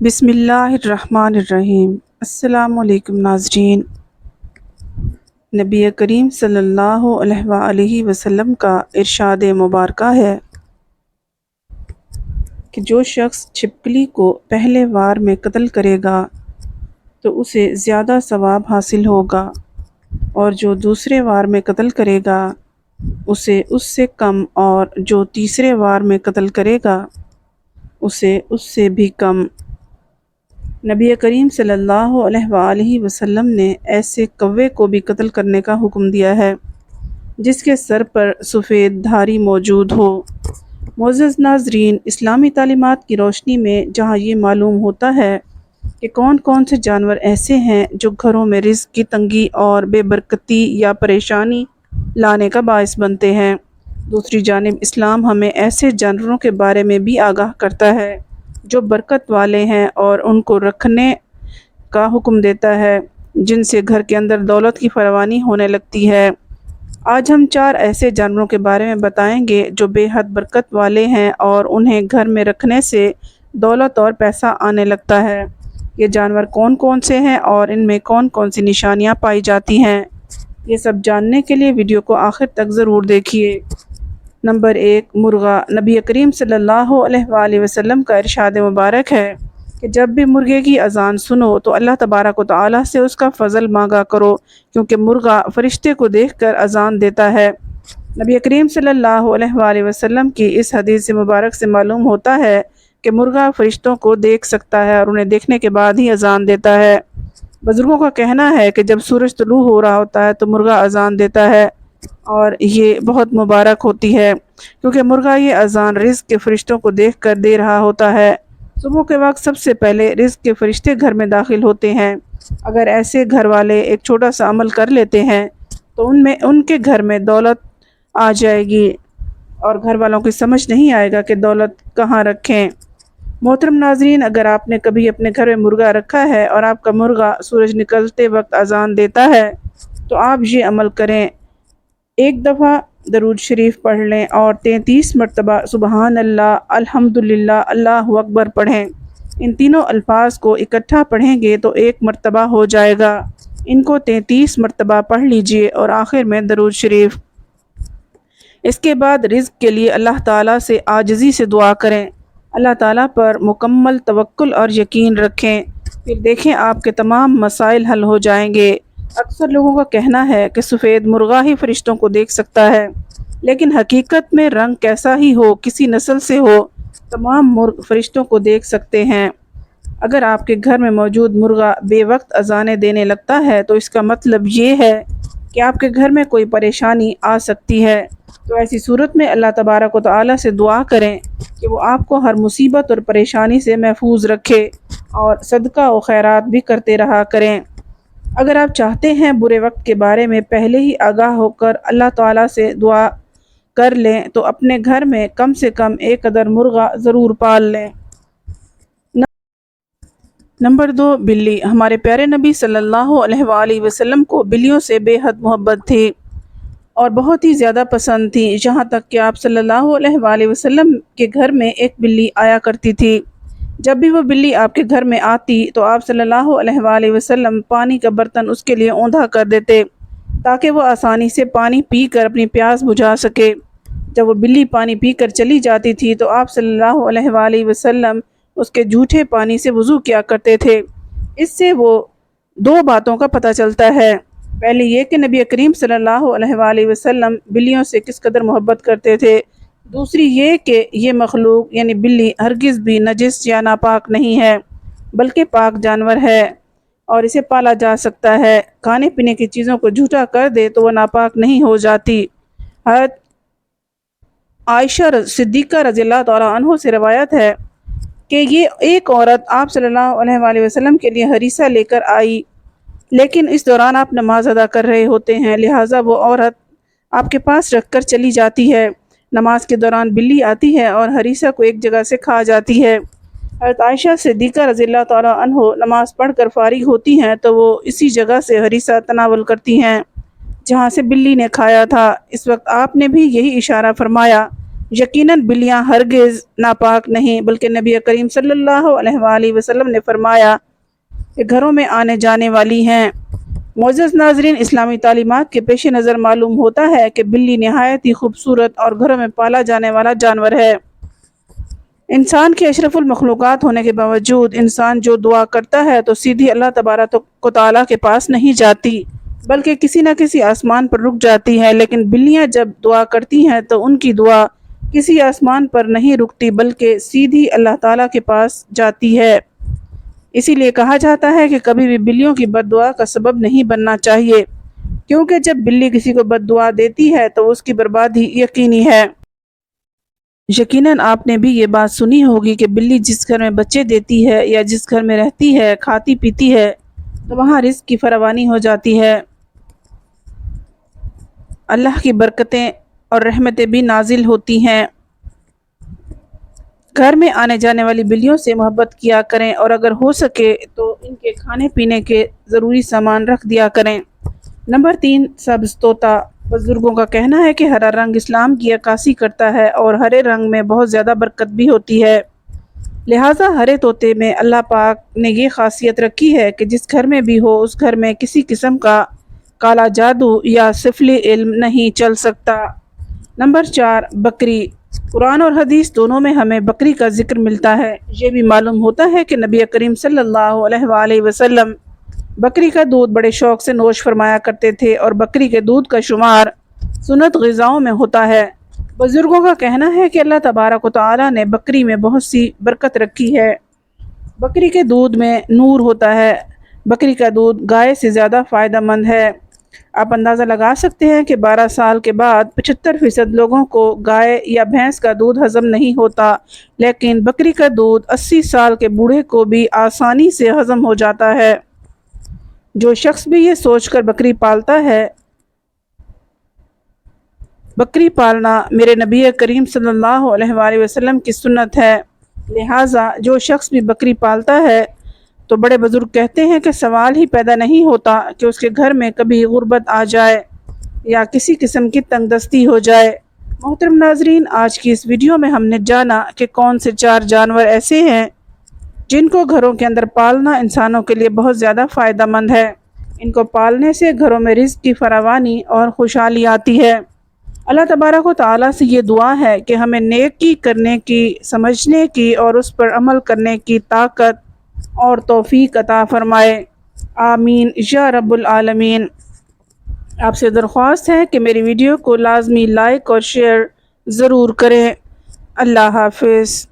بسم اللہ الرحمن الرحیم۔ السلام علیکم ناظرین۔ نبی کریم صلی اللہ علیہ وآلہ وسلم کا ارشاد مبارکہ ہے کہ جو شخص چھپکلی کو پہلے وار میں قتل کرے گا تو اسے زیادہ ثواب حاصل ہوگا، اور جو دوسرے وار میں قتل کرے گا اسے اس سے کم، اور جو تیسرے وار میں قتل کرے گا اسے اس سے بھی کم۔ نبی کریم صلی اللہ علیہ وآلہ وسلم نے ایسے کوے کو بھی قتل کرنے کا حکم دیا ہے جس کے سر پر سفید دھاری موجود ہو۔ معزز ناظرین، اسلامی تعلیمات کی روشنی میں جہاں یہ معلوم ہوتا ہے کہ کون کون سے جانور ایسے ہیں جو گھروں میں رزق کی تنگی اور بے برکتی یا پریشانی لانے کا باعث بنتے ہیں، دوسری جانب اسلام ہمیں ایسے جانوروں کے بارے میں بھی آگاہ کرتا ہے جو برکت والے ہیں اور ان کو رکھنے کا حکم دیتا ہے جن سے گھر کے اندر دولت کی فراوانی ہونے لگتی ہے۔ آج ہم 4 ایسے جانوروں کے بارے میں بتائیں گے جو بے حد برکت والے ہیں اور انہیں گھر میں رکھنے سے دولت اور پیسہ آنے لگتا ہے۔ یہ جانور کون کون سے ہیں اور ان میں کون کون سی نشانیاں پائی جاتی ہیں، یہ سب جاننے کے لیے ویڈیو کو آخر تک ضرور دیکھیے۔ نمبر 1، مرغا۔ نبی کریم صلی اللہ علیہ وآلہ وسلم کا ارشاد مبارک ہے کہ جب بھی مرغے کی اذان سنو تو اللہ تبارک و تعالیٰ سے اس کا فضل مانگا کرو، کیونکہ مرغا فرشتے کو دیکھ کر اذان دیتا ہے۔ نبی کریم صلی اللہ علیہ وآلہ وسلم کی اس حدیث مبارک سے معلوم ہوتا ہے کہ مرغا فرشتوں کو دیکھ سکتا ہے اور انہیں دیکھنے کے بعد ہی اذان دیتا ہے۔ بزرگوں کا کہنا ہے کہ جب سورج طلوع ہو رہا ہوتا ہے تو مرغا اذان دیتا ہے، اور یہ بہت مبارک ہوتی ہے کیونکہ مرغا یہ اذان رزق کے فرشتوں کو دیکھ کر دے رہا ہوتا ہے۔ صبح کے وقت سب سے پہلے رزق کے فرشتے گھر میں داخل ہوتے ہیں۔ اگر ایسے گھر والے ایک چھوٹا سا عمل کر لیتے ہیں تو ان کے گھر میں دولت آ جائے گی اور گھر والوں کی سمجھ نہیں آئے گا کہ دولت کہاں رکھیں۔ محترم ناظرین، اگر آپ نے کبھی اپنے گھر میں مرغا رکھا ہے اور آپ کا مرغا سورج نکلتے وقت اذان دیتا ہے تو آپ یہ عمل کریں: 1 دفعہ درود شریف پڑھ لیں اور 33 مرتبہ سبحان اللہ، الحمدللہ، اللہ اکبر پڑھیں۔ ان تینوں الفاظ کو اکٹھا پڑھیں گے تو 1 مرتبہ ہو جائے گا۔ ان کو 33 مرتبہ پڑھ لیجئے اور آخر میں درود شریف۔ اس کے بعد رزق کے لیے اللہ تعالیٰ سے عاجزی سے دعا کریں، اللہ تعالیٰ پر مکمل توکل اور یقین رکھیں، پھر دیکھیں آپ کے تمام مسائل حل ہو جائیں گے۔ اکثر لوگوں کا کہنا ہے کہ سفید مرغا ہی فرشتوں کو دیکھ سکتا ہے، لیکن حقیقت میں رنگ کیسا ہی ہو، کسی نسل سے ہو، تمام مرغ فرشتوں کو دیکھ سکتے ہیں۔ اگر آپ کے گھر میں موجود مرغا بے وقت اذانیں دینے لگتا ہے تو اس کا مطلب یہ ہے کہ آپ کے گھر میں کوئی پریشانی آ سکتی ہے، تو ایسی صورت میں اللہ تبارک و تعالیٰ سے دعا کریں کہ وہ آپ کو ہر مصیبت اور پریشانی سے محفوظ رکھے، اور صدقہ و خیرات بھی کرتے رہا کریں۔ اگر آپ چاہتے ہیں برے وقت کے بارے میں پہلے ہی آگاہ ہو کر اللہ تعالیٰ سے دعا کر لیں تو اپنے گھر میں کم سے کم 1 عدد مرغا ضرور پال لیں۔ نمبر 2، بلی۔ ہمارے پیارے نبی صلی اللہ علیہ وآلہ وسلم کو بلیوں سے بے حد محبت تھی اور بہت ہی زیادہ پسند تھی، جہاں تک کہ آپ صلی اللہ علیہ وآلہ وسلم کے گھر میں ایک بلی آیا کرتی تھی۔ جب بھی وہ بلی آپ کے گھر میں آتی تو آپ صلی اللہ علیہ وآلہ وسلم پانی کا برتن اس کے لیے اوندھا کر دیتے تاکہ وہ آسانی سے پانی پی کر اپنی پیاس بجھا سکے۔ جب وہ بلی پانی پی کر چلی جاتی تھی تو آپ صلی اللہ علیہ وآلہ وسلم اس کے جھوٹے پانی سے وضو کیا کرتے تھے۔ اس سے وہ 2 باتوں کا پتہ چلتا ہے۔ پہلی یہ کہ نبی کریم صلی اللہ علیہ وآلہ وسلم بلیوں سے کس قدر محبت کرتے تھے، دوسری یہ کہ یہ مخلوق یعنی بلی ہرگز بھی نجس یا ناپاک نہیں ہے بلکہ پاک جانور ہے اور اسے پالا جا سکتا ہے۔ کھانے پینے کی چیزوں کو جھوٹا کر دے تو وہ ناپاک نہیں ہو جاتی۔ حضرت عائشہ صدیقہ رضی اللہ تعالیٰ عنہ سے روایت ہے کہ یہ ایک عورت آپ صلی اللہ علیہ وآلہ وسلم کے لیے ہریسہ لے کر آئی، لیکن اس دوران آپ نماز ادا کر رہے ہوتے ہیں، لہٰذا وہ عورت آپ کے پاس رکھ کر چلی جاتی ہے۔ نماز کے دوران بلی آتی ہے اور ہریسہ کو ایک جگہ سے کھا جاتی ہے۔ حضرت عائشہ صدیقہ رضی اللہ تعالیٰ عنہ نماز پڑھ کر فارغ ہوتی ہیں تو وہ اسی جگہ سے ہریسہ تناول کرتی ہیں جہاں سے بلی نے کھایا تھا۔ اس وقت آپ نے بھی یہی اشارہ فرمایا، یقیناً بلیاں ہرگز ناپاک نہیں، بلکہ نبی کریم صلی اللہ علیہ وآلہ وسلم نے فرمایا کہ گھروں میں آنے جانے والی ہیں۔ معزز ناظرین، اسلامی تعلیمات کے پیش نظر معلوم ہوتا ہے کہ بلی نہایت ہی خوبصورت اور گھروں میں پالا جانے والا جانور ہے۔ انسان کے اشرف المخلوقات ہونے کے باوجود انسان جو دعا کرتا ہے تو سیدھی اللہ تبارک و تعالیٰ کے پاس نہیں جاتی، بلکہ کسی نہ کسی آسمان پر رک جاتی ہے۔ لیکن بلیاں جب دعا کرتی ہیں تو ان کی دعا کسی آسمان پر نہیں رکتی، بلکہ سیدھی اللہ تعالیٰ کے پاس جاتی ہے۔ اسی لیے کہا جاتا ہے کہ کبھی بھی بلیوں کی بد دعا کا سبب نہیں بننا چاہیے، کیونکہ جب بلی کسی کو بد دعا دیتی ہے تو اس کی بربادی یقینی ہے۔ یقیناً آپ نے بھی یہ بات سنی ہوگی کہ بلی جس گھر میں بچے دیتی ہے یا جس گھر میں رہتی ہے، کھاتی پیتی ہے، تو وہاں رزق کی فراوانی ہو جاتی ہے، اللہ کی برکتیں اور رحمتیں بھی نازل ہوتی ہیں۔ گھر میں آنے جانے والی بلیوں سے محبت کیا کریں، اور اگر ہو سکے تو ان کے کھانے پینے کے ضروری سامان رکھ دیا کریں۔ نمبر 3، سبز طوطا۔ بزرگوں کا کہنا ہے کہ ہرا رنگ اسلام کی عکاسی کرتا ہے اور ہرے رنگ میں بہت زیادہ برکت بھی ہوتی ہے، لہٰذا ہرے طوطے میں اللہ پاک نے یہ خاصیت رکھی ہے کہ جس گھر میں بھی ہو اس گھر میں کسی قسم کا کالا جادو یا سفلی علم نہیں چل سکتا۔ نمبر 4، بکری۔ قرآن اور حدیث دونوں میں ہمیں بکری کا ذکر ملتا ہے۔ یہ بھی معلوم ہوتا ہے کہ نبی کریم صلی اللہ علیہ وآلہ وسلم بکری کا دودھ بڑے شوق سے نوش فرمایا کرتے تھے، اور بکری کے دودھ کا شمار سنت غذاؤں میں ہوتا ہے۔ بزرگوں کا کہنا ہے کہ اللہ تبارک و تعالیٰ نے بکری میں بہت سی برکت رکھی ہے۔ بکری کے دودھ میں نور ہوتا ہے۔ بکری کا دودھ گائے سے زیادہ فائدہ مند ہے۔ آپ اندازہ لگا سکتے ہیں کہ 12 سال کے بعد 75% لوگوں کو گائے یا بھینس کا دودھ ہضم نہیں ہوتا، لیکن بکری کا دودھ 80 سال کے بوڑھے کو بھی آسانی سے ہضم ہو جاتا ہے۔ جو شخص بھی یہ سوچ کر بکری پالتا ہے، بکری پالنا میرے نبی کریم صلی اللہ علیہ وآلہ وسلم کی سنت ہے، لہٰذا جو شخص بھی بکری پالتا ہے تو بڑے بزرگ کہتے ہیں کہ سوال ہی پیدا نہیں ہوتا کہ اس کے گھر میں کبھی غربت آ جائے یا کسی قسم کی تنگ دستی ہو جائے۔ محترم ناظرین، آج کی اس ویڈیو میں ہم نے جانا کہ کون سے 4 جانور ایسے ہیں جن کو گھروں کے اندر پالنا انسانوں کے لیے بہت زیادہ فائدہ مند ہے۔ ان کو پالنے سے گھروں میں رزق کی فراوانی اور خوشحالی آتی ہے۔ اللہ تبارک و تعالیٰ سے یہ دعا ہے کہ ہمیں نیکی کرنے کی، سمجھنے کی اور اس پر عمل کرنے کی طاقت اور توفیق عطا فرمائے، آمین یا رب العالمین۔ آپ سے درخواست ہے کہ میری ویڈیو کو لازمی لائک اور شیئر ضرور کریں۔ اللہ حافظ۔